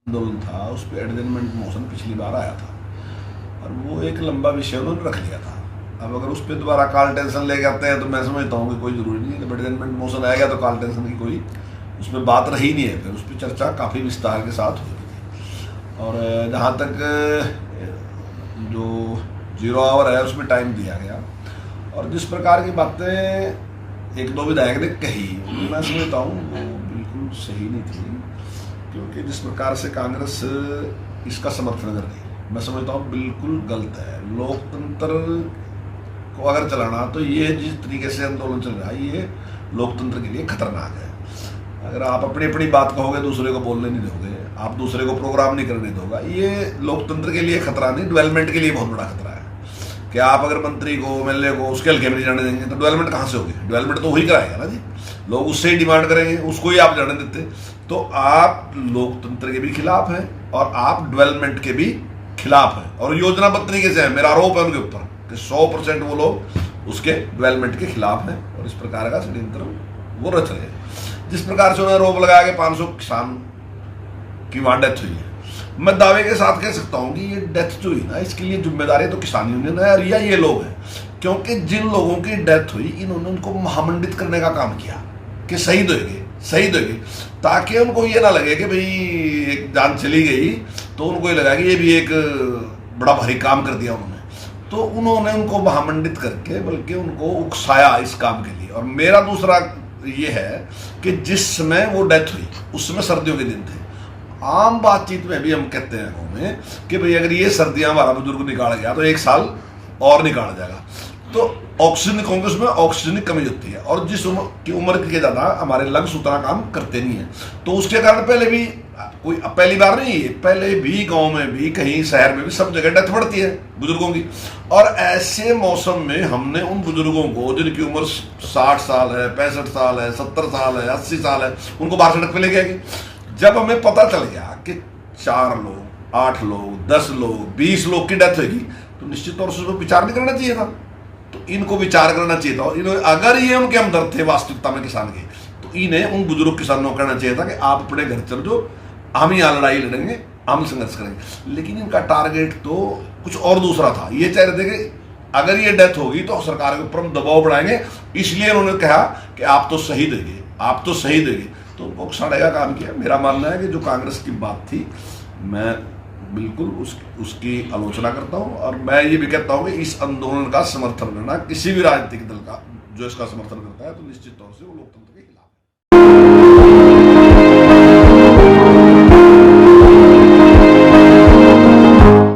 आंदोलन था उस पर एडजमेंट मोशन पिछली बार आया था और वो एक लंबा विषय उन्होंने रख लिया था। अब अगर उस पर दोबारा कॉल टेंशन लेके आते हैं तो मैं समझता हूँ कि कोई ज़रूरी नहीं है। जब एडजमेंट मोशन आएगा तो कॉल टेंशन की कोई उसमें बात रही नहीं है। फिर उस पर चर्चा काफ़ी विस्तार के साथ हुई और जहाँ तक जो 0 आवर है उसमें टाइम दिया गया और जिस प्रकार की बातें एक दो विधायक ने कही मैं समझता हूँ वो बिल्कुल सही नहीं थी, क्योंकि जिस प्रकार से कांग्रेस इसका समर्थन कर रही है मैं समझता हूँ बिल्कुल गलत है। लोकतंत्र को अगर चलाना तो ये जिस तरीके से आंदोलन चल रहा है ये लोकतंत्र के लिए खतरनाक है। अगर आप अपनी अपनी बात कहोगे, दूसरे को बोलने नहीं दोगे, आप दूसरे को प्रोग्राम नहीं करने दोगा, ये लोकतंत्र के लिए खतरा नहीं, डेवलपमेंट के लिए बहुत बड़ा खतरा है। कि आप अगर मंत्री को एमएलए को उसके हल्के में नहीं जाने देंगे तो डेवलपमेंट कहाँ से होगी? डेवलपमेंट तो वही कराएगा ना जी, लोग उससे ही डिमांड करेंगे, उसको ही आप जाने देते। तो आप लोकतंत्र के भी खिलाफ हैं और आप डेवलपमेंट के भी खिलाफ हैं और योजनाबद्ध तरीके से है। मेरा आरोप है उनके ऊपर कि 100% वो लोग उसके डेवलपमेंट के खिलाफ हैं और इस प्रकार का षड्यंत्र वो रच रहे हैं। जिस प्रकार से उन्होंने आरोप लगाया कि 500 किसान की वहाँ डेथ हुई है, मैं दावे के साथ कह सकता हूँ कि ये डेथ जो हुई ना इसके लिए जिम्मेदारी तो किसान यूनियन है और या ये लोग हैं, क्योंकि जिन लोगों की डेथ हुई इन्होंने उनको महामंडित करने का काम किया कि शहीद होंगे शहीद होंगे, ताकि उनको ये ना लगे कि भाई एक जान चली गई तो उनको ये लगा कि ये भी एक बड़ा भारी काम कर दिया उन्होंने। तो उन्होंने उनको महामंडित करके बल्कि उनको उकसाया इस काम के लिए। और मेरा दूसरा ये है कि जिस समय वो डेथ हुई उस समय सर्दियों के दिन थे। आम बातचीत में भी हम कहते हैं गाँव में कि भाई अगर ये सर्दियां हमारा बुजुर्ग निकाल गया तो 1 साल और निकाल जाएगा, तो ऑक्सीजन कांग्रेस में ऑक्सीजन की कमी होती है और जिस उम्र के ज़्यादा हमारे लंग्स उतना काम करते नहीं है। तो उसके कारण पहले भी कोई पहली बार नहीं है, पहले भी गांव में भी कहीं शहर में भी सब जगह डेथ बढ़ती है बुजुर्गों की। और ऐसे मौसम में हमने उन बुजुर्गों को जिनकी उम्र 60 साल है, 65 साल है, 70 साल है, 80 साल है, उनको बाहर सड़क पे लेके आएंगे। जब हमें पता चल गया कि 4 लोग, 8 लोग, 10 लोग, 20 लोग की डेथ होगी तो निश्चित तौर से उसमें विचार नहीं करना चाहिए था। तो इनको विचार करना चाहिए था। इन्होंने अगर ये उनके हमदर्द थे वास्तविकता में किसान के तो इन्हें उन बुजुर्ग किसानों को कहना चाहिए था कि आप अपने घर चल जो, हम यहाँ लड़ाई लड़ेंगे, हम संघर्ष करेंगे। लेकिन इनका टारगेट तो कुछ और दूसरा था। ये चाह रहे थे कि अगर ये डेथ होगी तो सरकार के ऊपर हम दबाव बढ़ाएंगे, इसलिए उन्होंने कहा कि आप तो शहीद होंगे, आप तो शहीद होंगे। तो उनको उकसाने का काम किया। मेरा मानना है कि जो कांग्रेस की बात थी मैं बिल्कुल उसकी आलोचना करता हूं और मैं ये भी कहता हूं कि इस आंदोलन का समर्थन करना किसी भी राजनीतिक दल का जो इसका समर्थन करता है तो निश्चित तौर से वो लोकतंत्र